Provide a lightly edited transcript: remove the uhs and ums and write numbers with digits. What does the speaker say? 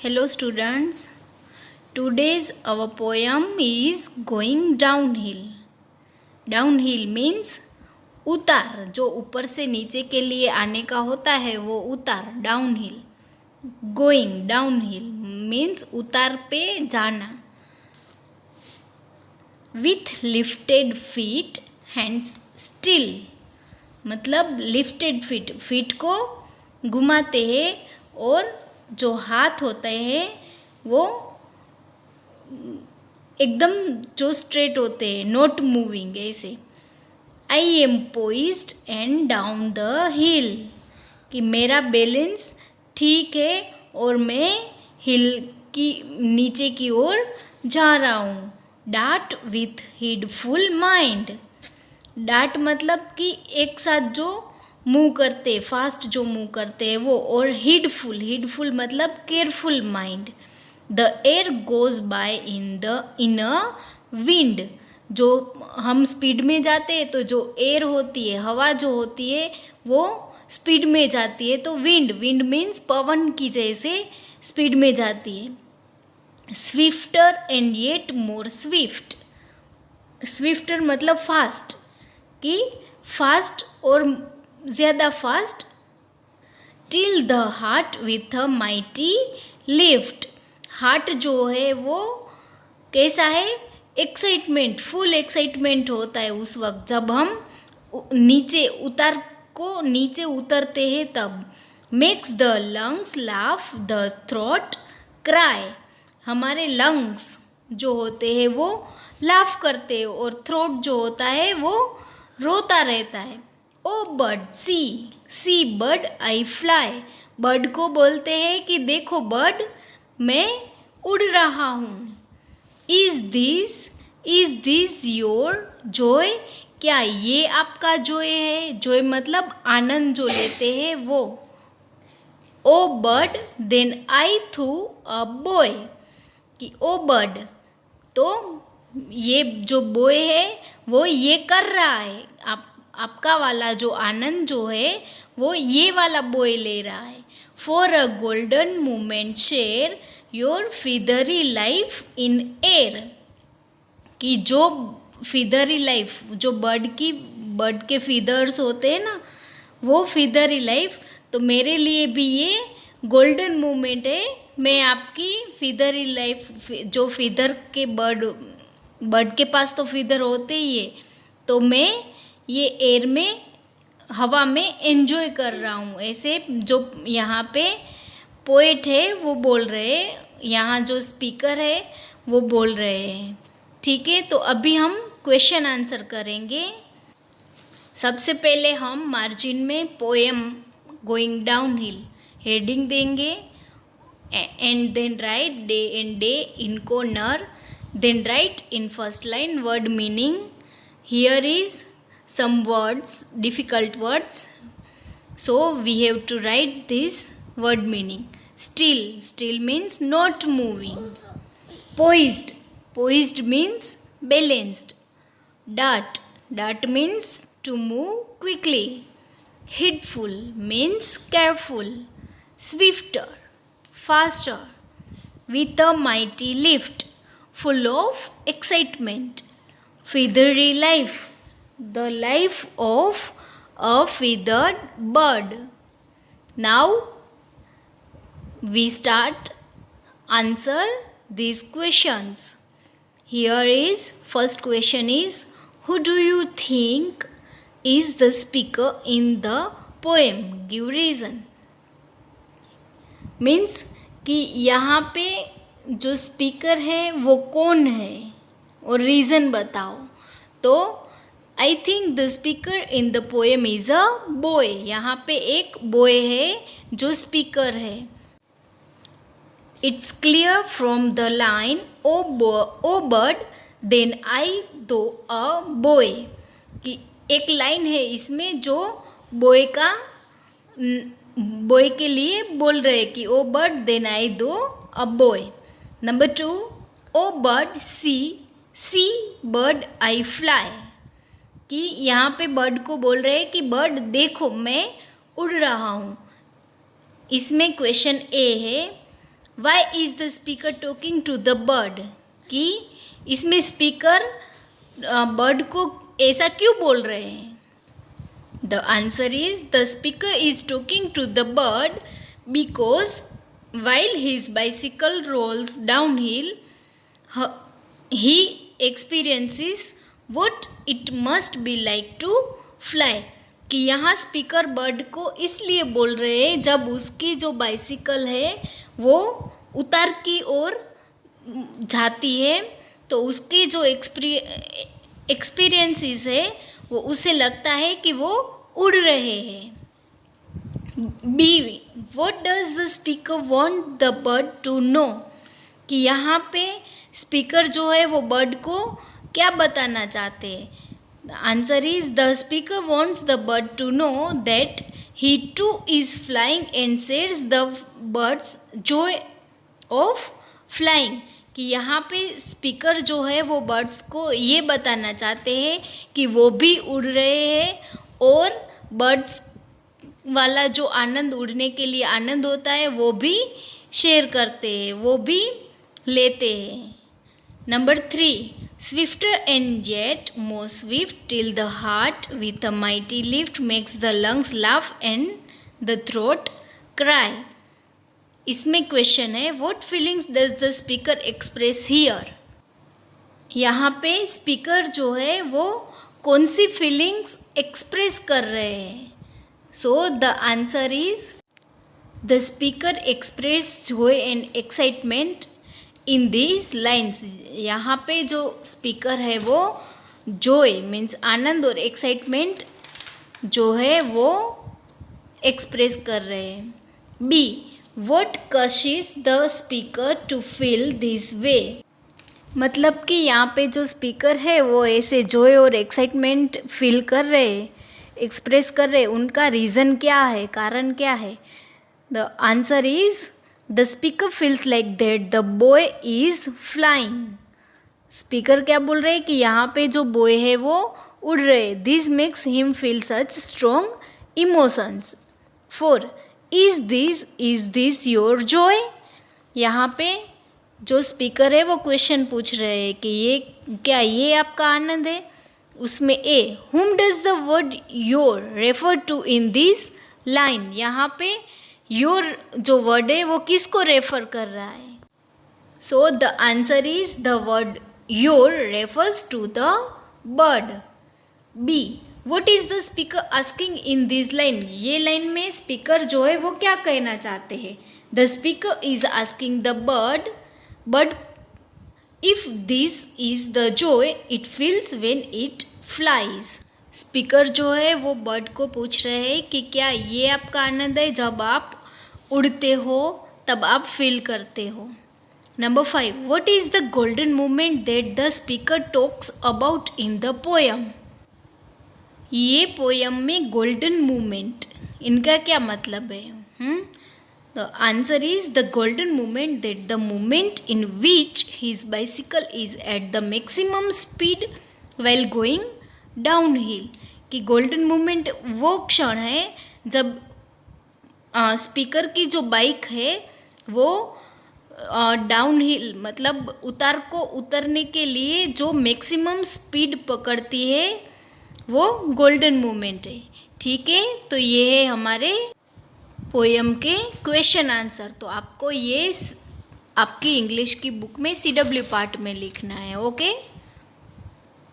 Hello students, today's our poem is going downhill. Downhill means उतार, जो ऊपर से नीचे के लिए आने का होता है वो उतार, डाउनहिल. गोइंग डाउनहिल मीन्स उतार पे जाना. With lifted feet hands still, मतलब लिफ्टेड फीट, फीट को घुमाते हैं और जो हाथ होते हैं वो एकदम जो स्ट्रेट होते हैं, नॉट मूविंग, ऐसे. I am poised and down the hill, कि मेरा बैलेंस ठीक है और मैं हिल की नीचे की ओर जा रहा हूँ. डाट विथ हीडफुल माइंड, डाट मतलब कि एक साथ जो मूव करते, फास्ट जो मूव करते हैं वो, और हीडफुल, हीडफुल मतलब careful mind. The air goes by in a wind, जो हम स्पीड में जाते हैं तो जो एयर होती है, हवा जो होती है वो स्पीड में जाती है, तो विंड, विंड मीन्स पवन की जैसे स्पीड में जाती है. Swifter and yet more Swift, swifter मतलब फास्ट, कि फास्ट और ज़्यादा fast. Till the heart with a mighty lift, heart जो है वो कैसा है, एक्साइटमेंट, फुल एक्साइटमेंट होता है उस वक्त जब हम नीचे नीचे उतरते हैं तब. Makes the lungs laugh the throat cry, हमारे लंग्स जो होते हैं वो लाफ करते हैं और थ्रोट जो होता है वो रोता रहता है. O bird see, see bird I fly, bird को बोलते हैं कि देखो बर्ड, मैं उड़ रहा हूँ. इज दिस योर जॉय, क्या ये आपका जॉय है, जॉय मतलब आनंद जो लेते हैं वो. ओ बर्ड देन आई थू अ बॉय, कि ओ बर्ड, तो ये जो बॉय है वो ये कर रहा है, आपका वाला जो आनंद जो है वो ये वाला बॉय ले रहा है. For a golden moment share your feathery life in air, कि जो फिदरी लाइफ, जो बर्ड के फिदर्स होते हैं ना, वो फिदरी लाइफ, तो मेरे लिए भी ये गोल्डन मोमेंट है. मैं आपकी फिदरी लाइफ, जो फिदर के बर्ड के पास तो फिदर होते ही है, तो मैं ये एयर में, हवा में एंजॉय कर रहा हूँ. ऐसे जो यहाँ पे पोएट है वो बोल रहे हैं, यहाँ जो स्पीकर है वो बोल रहे हैं. ठीक है, तो अभी हम क्वेश्चन आंसर करेंगे. सबसे पहले हम मार्जिन में poem going down hill heading देंगे, and then write day and day in corner. Then write in first line word meaning. Here is some words, difficult words, so we have to write this word meaning. Still, still means not moving. Poised, poised means balanced. Dart, dart means to move quickly. Heedful means careful. Swifter, faster. With a mighty lift, full of excitement. Feathery life, the life of a feathered bird. Now we start answer these questions. Here is first question is, who do you think is the speaker in the poem? Give reason. Means कि यहाँ पे जो speaker है वो कौन है और reason बताओ. तो I think the speaker in the poem is a boy, यहाँ पे एक बॉय है जो स्पीकर है. It's clear from the line O bird then I though a boy, कि एक लाइन है इसमें जो बॉय के लिए बोल रहे कि ओ bird then I though a boy. Number 2, O bird see bird I fly, कि यहाँ पे बर्ड को बोल रहे हैं कि बर्ड देखो मैं उड़ रहा हूँ. इसमें क्वेश्चन ए है, why is the speaker talking to the bird, कि इसमें स्पीकर बर्ड को ऐसा क्यों बोल रहे हैं. The answer is the speaker is talking to the bird because while his bicycle rolls downhill, he experiences what it must be like to fly. कि यहाँ स्पीकर बर्ड को इसलिए बोल रहे हैं जब उसकी जो बाइसिकल है वो उतार की ओर जाती है तो उसके जो एक्सपीरियंसेस है वो उसे लगता है कि वो उड़ रहे हैं. B, what does the speaker want the bird to know? कि यहाँ पे स्पीकर जो है वो बर्ड को क्या बताना चाहते हैं. The answer is the speaker wants the bird to know that he too is flying and shares the bird's joy of flying. कि यहाँ पे स्पीकर जो है वो बर्ड्स को ये बताना चाहते हैं कि वो भी उड़ रहे हैं और बर्ड्स वाला जो आनंद, उड़ने के लिए आनंद होता है वो भी शेयर करते हैं, वो भी लेते हैं. Number 3, swifter and yet more swift till the heart with a mighty lift makes the lungs laugh and the throat cry. इसमें क्वेश्चन है what feelings does the speaker express here? यहाँ पे स्पीकर जो है वो कौन सी फीलिंग्स एक्सप्रेस कर रहे हैं. So the answer is the speaker expressed joy and excitement in these lines. यहाँ पे जो स्पीकर है वो joy मीन्स आनंद और एक्साइटमेंट जो है वो एक्सप्रेस कर रहे हैं. B, what causes the speaker to feel this way? मतलब कि यहाँ पे जो स्पीकर है वो ऐसे joy और एक्साइटमेंट फील कर रहे हैं, एक्सप्रेस कर रहे. उनका रीज़न क्या है, कारण क्या है. The answer is the speaker feels like that the boy is flying. Speaker क्या बोल रहे हैं कि यहाँ पे जो बॉय है वो उड़ रहे. This makes him feel such strong emotions. 4, is this your Joy. यहाँ पे जो स्पीकर है वो क्वेश्चन पूछ रहे हैं कि ये आपका आनंद है. उसमें ए, whom does the word your refer to in this line? यहाँ पे your जो वर्ड है वो किसको रेफर कर रहा है. So the answer is the word your refers to the bird. B, what is the speaker asking in this line? ये लाइन में स्पीकर जो है वो क्या कहना चाहते हैं. The speaker is asking the bird if this is the joy it feels when it flies. Speaker जो है वो बर्ड को पूछ रहे हैं कि क्या ये आपका आनंद है जब आप उड़ते हो, तब आप फील करते हो. Number 5, what is the golden moment that the speaker talks about in the poem? ये पोयम में गोल्डन मूवमेंट, इनका क्या मतलब है. The answer is the golden moment that the moment in which his bicycle is at the maximum speed while going downhill. कि golden moment वो क्षण है जब स्पीकर की जो बाइक है वो डाउनहिल मतलब उतार को उतरने के लिए जो मैक्सिमम स्पीड पकड़ती है वो गोल्डन मोमेंट है. ठीक है, तो ये है हमारे पोयम के क्वेश्चन आंसर. तो आपको ये आपकी इंग्लिश की बुक में CW पार्ट में लिखना है. ओके.